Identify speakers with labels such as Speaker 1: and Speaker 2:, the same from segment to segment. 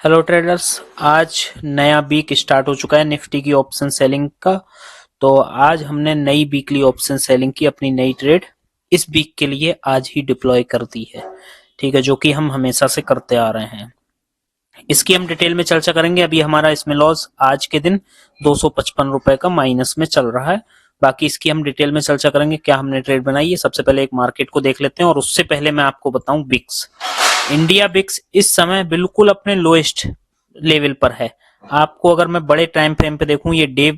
Speaker 1: Hello traders. आज नया week start हो चुका है निफ्टी की ऑप्शन सेलिंग का। तो आज हमने नई वीकली ऑप्शन सेलिंग की अपनी नई ट्रेड इस वीक के लिए आज ही डिप्लॉय कर दी है। ठीक है, जो कि हम हमेशा से करते आ रहे हैं। इसकी हम डिटेल में चर्चा करेंगे। अभी हमारा इसमें लॉस आज के दिन 255 रुपए का माइनस में चल रहा है। बाकी इसकी हम डिटेल में चर्चा करेंगे क्या हमने ट्रेड बनाई है। सबसे पहले एक मार्केट को देख लेते हैं और उससे पहले मैं आपको बताऊं बिक्स। इंडिया बिक्स इस समय बिल्कुल अपने लोएस्ट लेवल पर है। आपको अगर मैं बड़े टाइम फ्रेम पे देखूं, ये डे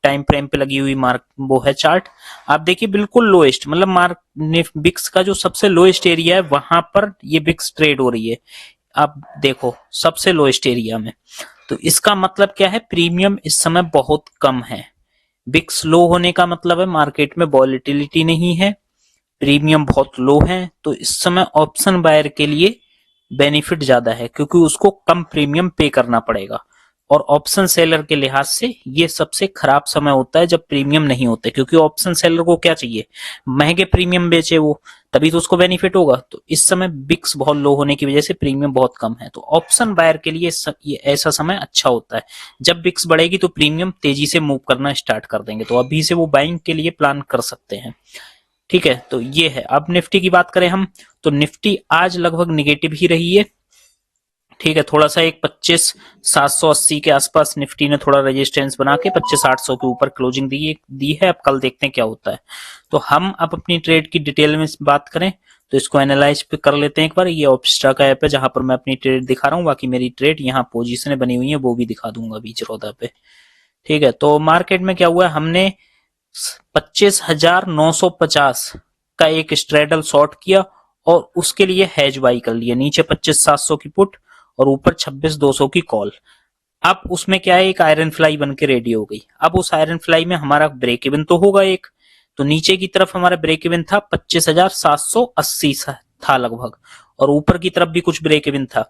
Speaker 1: टाइम फ्रेम पे लगी हुई मार्क वो है चार्ट। आप देखिए बिल्कुल लोएस्ट, मतलब मार्क बिक्स का जो सबसे लोएस्ट एरिया है वहां पर ये बिक्स ट्रेड हो रही है। आप देखो सबसे लोएस्ट एरिया में। तो इसका मतलब क्या है, प्रीमियम इस समय बहुत कम है। बिक्स लो होने का मतलब है मार्केट में वॉलेटिलिटी नहीं है, प्रीमियम बहुत लो है। तो इस समय ऑप्शन बायर के लिए बेनिफिट ज्यादा है क्योंकि उसको कम प्रीमियम पे करना पड़ेगा। और ऑप्शन सेलर के लिहाज से ये सबसे खराब समय होता है जब प्रीमियम नहीं होते, क्योंकि ऑप्शन सेलर को क्या चाहिए, महंगे प्रीमियम बेचे वो, तभी तो उसको बेनिफिट होगा। तो इस समय बिक्स बहुत लो होने की वजह से प्रीमियम बहुत कम है। तो ऑप्शन बायर के लिए ये ऐसा समय अच्छा होता है। जब बिक्स बढ़ेगी तो प्रीमियम तेजी से मूव करना स्टार्ट कर देंगे, तो अभी से वो बाइंग के लिए प्लान कर सकते हैं। ठीक है, तो ये है। अब निफ्टी की बात करें हम, तो निफ्टी आज लगभग निगेटिव ही रही है। ठीक है, थोड़ा सा एक 25,780 के आसपास निफ्टी ने थोड़ा रेजिस्टेंस बना के 25,800 के ऊपर क्लोजिंग दी है। अब कल देखते हैं क्या होता है। तो हम अब अपनी ट्रेड की डिटेल में बात करें तो इसको एनालाइज पे कर लेते हैं एक बार। ये ऑप्स्ट्रा का ऐप है जहां पर मैं अपनी ट्रेड दिखा रहा हूँ। बाकी मेरी ट्रेड यहाँ पोजीशनें बनी हुई है वो भी दिखा दूंगा बीच रोदा पे। ठीक है, तो मार्केट में क्या हुआ, हमने 25,950 का एक स्ट्रेडल शॉर्ट किया और उसके लिए हैज बाई कर लिया। नीचे 25,700 की पुट और ऊपर 26,200 की कॉल। अब उसमें क्या है, एक आयरन फ्लाई बन के रेडी हो गई। अब उस आयरन फ्लाई में हमारा ब्रेक इवन तो होगा एक। तो नीचे की तरफ हमारा ब्रेक इवन था 25,780 था लगभग, और ऊपर की तरफ भी कुछ ब्रेक इवन था।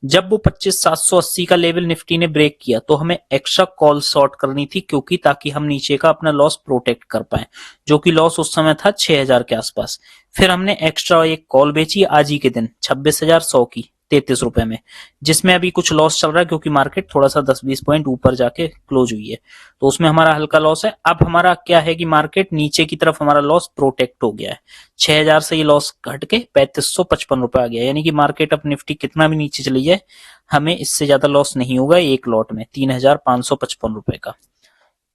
Speaker 1: जब वो 25,780 का लेवल निफ्टी ने ब्रेक किया तो हमें एक्स्ट्रा कॉल शॉर्ट करनी थी, क्योंकि ताकि हम नीचे का अपना लॉस प्रोटेक्ट कर पाए, जो कि लॉस उस समय था 6,000 के आसपास। फिर हमने एक्स्ट्रा एक कॉल बेची आज ही के दिन 26,100 की 33 रुपए में, जिसमें अभी कुछ लॉस चल रहा है क्योंकि मार्केट थोड़ा सा 10-20 पॉइंट ऊपर जाके क्लोज हुई है। तो उसमें हमारा हल्का लॉस है। अब हमारा क्या है कि मार्केट नीचे की तरफ हमारा लॉस प्रोटेक्ट हो गया है। 6,000 से ये लॉस घट के 3555 रुपए आ गया। यानी कि मार्केट अब निफ्टी कितना भी नीचे चली जाए हमें इससे ज्यादा लॉस नहीं होगा एक लॉट में 3,555 रुपए का,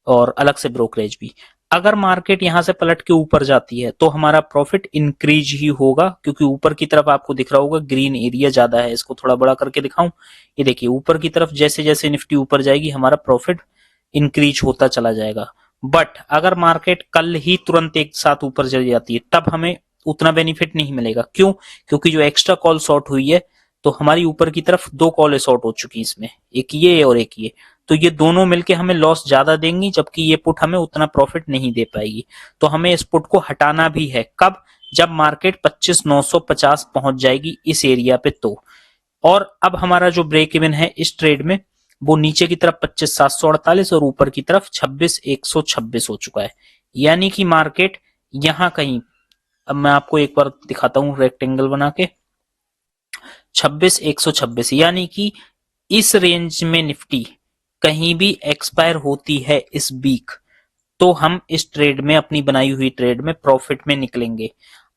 Speaker 1: और अलग से ब्रोकरेज भी। अगर मार्केट यहां से पलट के ऊपर जाती है तो हमारा प्रॉफिट इंक्रीज ही होगा, क्योंकि ऊपर की तरफ आपको दिख रहा होगा ग्रीन एरिया ज्यादा है। इसको थोड़ा बड़ा करके दिखाऊं, ये देखिए ऊपर की तरफ जैसे जैसे निफ्टी ऊपर जाएगी हमारा प्रॉफिट इंक्रीज होता चला जाएगा। बट अगर मार्केट कल ही तुरंत एक साथ ऊपर चली जाती है तब हमें उतना बेनिफिट नहीं मिलेगा। क्यों? क्योंकि जो एक्स्ट्रा कॉल शॉर्ट हुई है तो हमारी ऊपर की तरफ दो कॉल शॉर्ट हो चुकी इसमें, एक ये और एक ये। तो ये दोनों मिलके हमें लॉस ज्यादा देंगी, जबकि ये पुट हमें उतना प्रॉफिट नहीं दे पाएगी। तो हमें इस पुट को हटाना भी है। कब? जब मार्केट 25,950 पहुंच जाएगी इस एरिया पे तो। और अब हमारा जो ब्रेक इवन है इस ट्रेड में वो नीचे की तरफ 25,748 और ऊपर की तरफ 26,126 हो चुका है। यानी कि मार्केट यहां कहीं, अब मैं आपको एक बार दिखाता हूं रेक्टेंगल बना के, 26,126, यानी कि इस रेंज में निफ्टी कहीं भी एक्सपायर होती है इस वीक तो हम इस ट्रेड में, अपनी बनाई हुई ट्रेड में प्रॉफिट में निकलेंगे।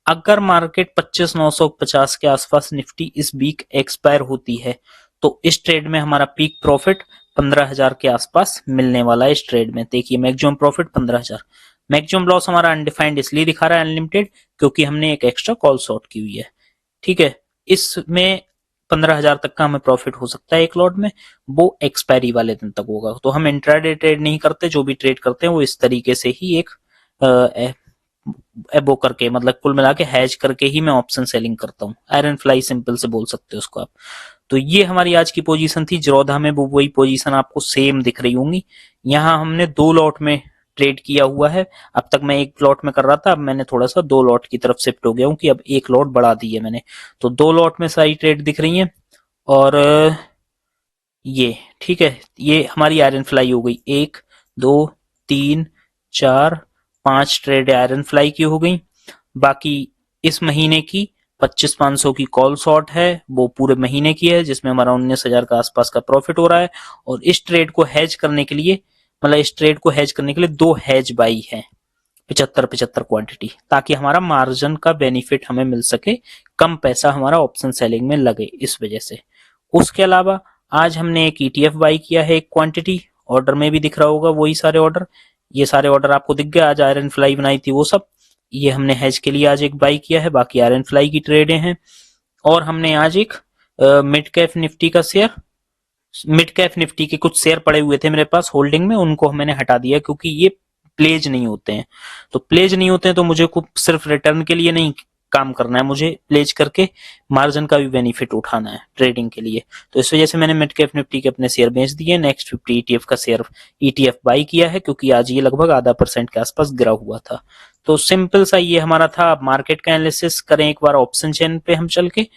Speaker 1: अगर मार्केट 25,950 के आसपास निफ्टी इस वीक एक्सपायर होती है तो इस ट्रेड में हमारा पीक प्रॉफिट 15,000 के आसपास मिलने वाला है। इस ट्रेड में देखिए मैक्सिमम प्रॉफिट 15,000। मैक्सिमम लॉस हमारा अनडिफाइंड इसलिए दिखा रहा है अनलिमिटेड, क्योंकि हमने एक एक्स्ट्रा कॉल शॉर्ट की हुई है। ठीक है, इसमें 15,000 तक का हमें प्रॉफिट हो सकता है एक लॉट में, वो एक्सपायरी वाले दिन तक होगा। तो हम इंट्राडे ट्रेड नहीं करते, जो भी ट्रेड करते हैं वो इस तरीके से ही एक एबो करके, मतलब कुल मिला के हैज करके ही मैं ऑप्शन सेलिंग करता हूँ। आयरन फ्लाई सिंपल से बोल सकते हो उसको आप। तो ये हमारी आज की पोजीशन थी। जिरोधा में वो वही पोजीशन आपको सेम दिख रही होंगी। यहाँ हमने दो लॉट में ट्रेड किया हुआ है। अब तक मैं एक लॉट में कर रहा था, अब मैंने थोड़ा सा दो लॉट की तरफ शिफ्ट हो गया हूँ कि अब एक लॉट बढ़ा दी है मैंने। तो दो लॉट में सारी ट्रेड दिख रही है। और ये ठीक है, ये हमारी आयरन फ्लाई हो गई। 1 2 3 4 5 ट्रेड आयरन फ्लाई की हो गई। बाकी इस महीने की 25,500 की कॉल शॉर्ट है, वो पूरे महीने की है, जिसमें हमारा 19,000 का आसपास का प्रॉफिट हो रहा है। और इस ट्रेड को हेज करने के लिए, मतलब इस ट्रेड को हेज करने के लिए 2 हेज बाई है, 75-75 क्वांटिटी, ताकि हमारा मार्जिन का बेनिफिट हमें मिल सके, कम पैसा हमारा ऑप्शन सेलिंग में लगे इस वजह से। उसके अलावा आज हमने एक ETF बाई किया है, एक क्वांटिटी, ऑर्डर में भी दिख रहा होगा वही सारे ऑर्डर, ये सारे ऑर्डर आपको दिख गए। आज आयरन फ्लाई बनाई थी वो सब, ये हमने हेज के लिए आज एक बाई किया है, बाकी आयरन फ्लाई की ट्रेडें हैं। और हमने आज एक मिड कैप निफ्टी का शेयर, मिड कैप निफ्टी के कुछ शेयर पड़े हुए थे मेरे पास होल्डिंग में, उनको मैंने हटा दिया क्योंकि ये प्लेज नहीं होते हैं। तो प्लेज नहीं होते हैं तो मुझे कुछ सिर्फ रिटर्न के लिए नहीं काम करना है, मुझे प्लेज करके मार्जिन का भी बेनिफिट उठाना है ट्रेडिंग के लिए। तो इस वजह से मैंने मिड कैप निफ्टी के अपने शेयर बेच दिए। नेक्स्ट 50 ETF का शेयर ETF बाई किया है, क्योंकि आज ये लगभग आधा % के आसपास गिरा हुआ था। तो सिंपल सा ये हमारा था। मार्केट का एनालिसिस करें एक बार ऑप्शन चेन पे हम चल के,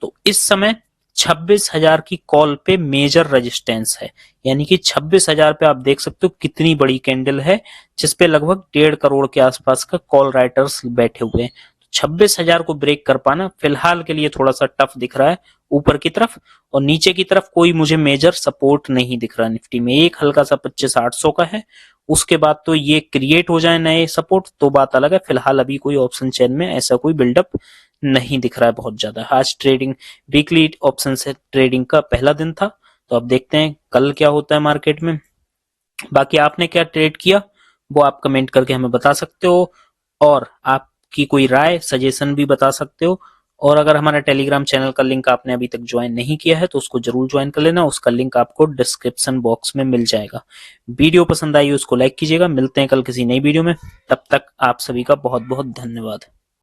Speaker 1: तो इस समय 26,000 की कॉल पे मेजर रेजिस्टेंस है, यानी कि 26,000 पे आप देख सकते हो कितनी बड़ी कैंडल है, जिसपे लगभग 1.5 करोड़ के आसपास का कॉल राइटर्स बैठे हुए हैं। 26,000 को ब्रेक कर पाना फिलहाल के लिए थोड़ा सा टफ दिख रहा है ऊपर की तरफ, और नीचे की तरफ कोई मुझे मेजर सपोर्ट नहीं दिख रहा निफ्टी में। एक हल्का सा 25,800 का है, उसके बाद तो ये क्रिएट हो जाए नए सपोर्ट तो बात अलग है। फिलहाल अभी कोई ऑप्शन चेन में ऐसा कोई बिल्डअप नहीं दिख रहा है बहुत ज्यादा। आज ट्रेडिंग वीकली ऑप्शन से ट्रेडिंग का पहला दिन था, तो अब देखते हैं कल क्या होता है मार्केट में। बाकी आपने क्या ट्रेड किया वो आप कमेंट करके हमें बता सकते हो, और आपकी कोई राय सजेशन भी बता सकते हो। और अगर हमारा टेलीग्राम चैनल का लिंक आपने अभी तक ज्वाइन नहीं किया है तो उसको जरूर ज्वाइन कर लेना, उसका लिंक आपको डिस्क्रिप्शन बॉक्स में मिल जाएगा। वीडियो पसंद आई उसको लाइक कीजिएगा। मिलते हैं कल किसी नई वीडियो में, तब तक आप सभी का बहुत बहुत धन्यवाद।